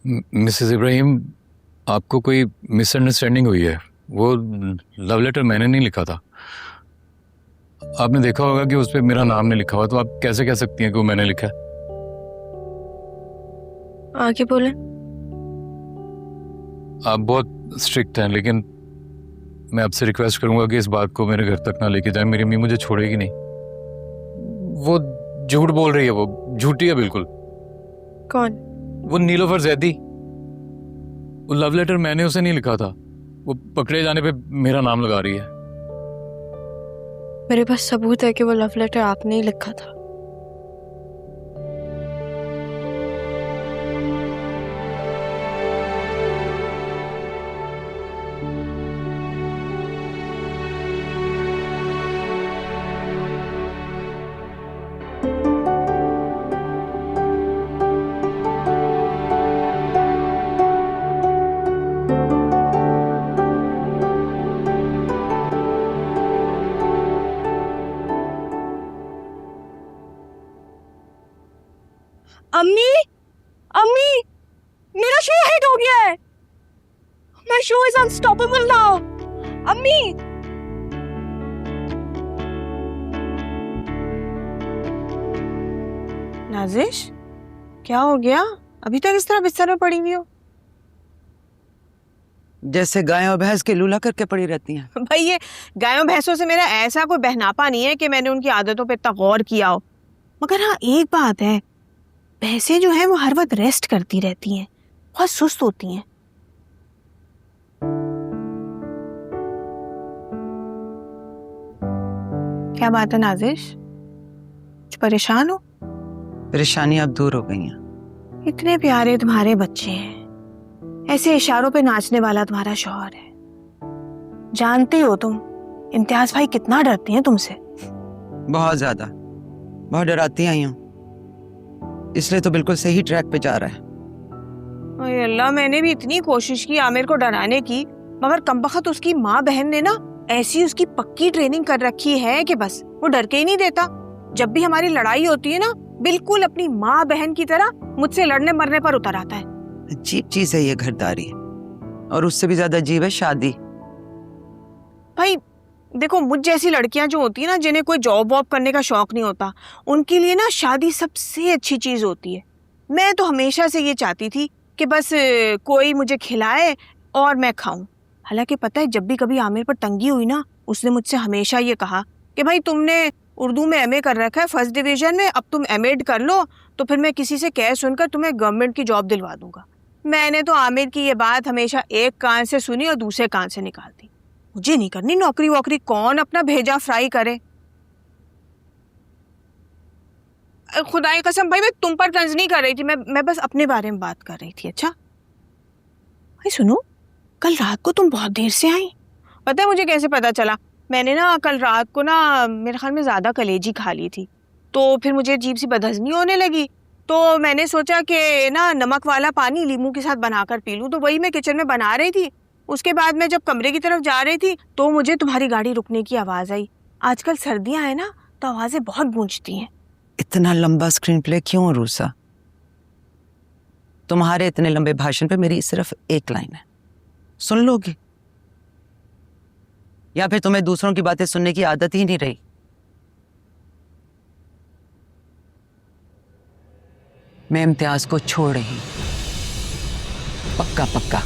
Mrs Ibrahim, आपको कोई misunderstanding हुई है। वो लव लेटर मैंने नहीं लिखा था। आपने देखा होगा कि उस पर मेरा नाम नहीं लिखा हुआ, तो आप कैसे कह सकती हैं कि वो मैंने लिखा है। आगे बोले। आप बहुत स्ट्रिक्ट हैं, लेकिन मैं आपसे रिक्वेस्ट करूंगा कि इस बात को मेरे घर तक ना लेके जाए। मेरी अम्मी मुझे छोड़ेगी नहीं। वो झूठ बोल रही है, वो झूठी है बिल्कुल। कौन? वो नीलोफर जैदी। वो लव लेटर मैंने उसे नहीं लिखा था। वो पकड़े जाने पे मेरा नाम लगा रही है। मेरे पास सबूत है कि वो लव लेटर आपने ही लिखा था। अम्मी, अम्मी, मेरा शो हिट हो गया है। My show is unstoppable now. अम्मी, नाजिश, क्या हो गया? अभी तक इस तरह बिस्तर में पड़ी हुई हो? जैसे गाय और भैंस के लूला करके पड़ी रहती हैं। भाई ये गायों भैंसों से मेरा ऐसा कोई बहनापा नहीं है कि मैंने उनकी आदतों पे इतना गौर किया हो। मगर हाँ, एक बात है, भैंसें जो है वो हर वक्त रेस्ट करती रहती हैं, बहुत सुस्त होती हैं। क्या बात है नाजिश, कुछ परेशान हो? परेशानी अब दूर हो गई हैं। इतने प्यारे तुम्हारे बच्चे हैं, ऐसे इशारों पे नाचने वाला तुम्हारा शौहर है। जानते हो तुम इम्तियाज भाई कितना डरती हैं तुमसे। बहुत ज्यादा, बहुत डराती आई हूँ, इसलिए तो बिल्कुल सही ट्रैक पे जा रहा है। ओए अल्लाह, मैंने भी इतनी कोशिश की आमिर को डराने की, मगर कमबख्त उसकी माँ बहन ने ना ऐसी उसकी पक्की ट्रेनिंग कर रखी है कि बस वो डर के ही नहीं देता। जब भी हमारी लड़ाई होती है ना, बिल्कुल अपनी माँ बहन की तरह मुझसे लड़ने मरने पर उतर आता है। अजीब चीज है ये घरदारी, और उससे भी ज्यादा अजीब है शादी। भाई देखो, मुझ जैसी लड़कियां जो होती है ना, जिन्हें कोई जॉब वॉब करने का शौक नहीं होता, उनके लिए ना शादी सबसे अच्छी चीज होती है। मैं तो हमेशा से ये चाहती थी कि बस कोई मुझे खिलाए और मैं खाऊं। हालांकि पता है, जब भी कभी आमिर पर तंगी हुई ना, उसने मुझसे हमेशा ये कहा कि भाई तुमने उर्दू में एमए कर रखा है फर्स्ट डिवीजन में, अब तुम एमएड कर लो तो फिर मैं किसी से कह सुनकर तुम्हें गवर्नमेंट की जॉब दिलवा दूंगा। मैंने तो आमिर की ये बात हमेशा एक कान से सुनी और दूसरे कान से निकाल दी। मुझे नहीं करनी नौकरी वोकरी, कौन अपना भेजा फ्राई करे। खुदा की कसम भाई, मैं तुम पर तंज नहीं कर रही थी, मैं बस अपने बारे में बात कर रही थी। अच्छा भाई सुनो, कल रात को तुम बहुत देर से आई। पता है मुझे कैसे पता चला? मैंने ना कल रात को ना मेरे ख्याल में ज्यादा कलेजी खा ली थी, तो फिर मुझे अजीब सी बदहजमी होने लगी। तो मैंने सोचा कि ना नमक वाला पानी लीमू के साथ बनाकर पी लूं, तो वही मैं किचन में बना रही थी। उसके बाद मैं जब कमरे की तरफ जा रही थी तो मुझे तुम्हारी गाड़ी रुकने की आवाज आई। आजकल सर्दियां है ना, तो आवाजें बहुत गूंजती हैं। इतना लंबा स्क्रीन प्ले क्यों रूसा? तुम्हारे इतने लंबे भाषण पे मेरी सिर्फ एक लाइन है, सुन लोगी? या फिर तुम्हें दूसरों की बातें सुनने की आदत ही नहीं रही? मैं इम्तियाज को छोड़ रही हूं, पक्का पक्का।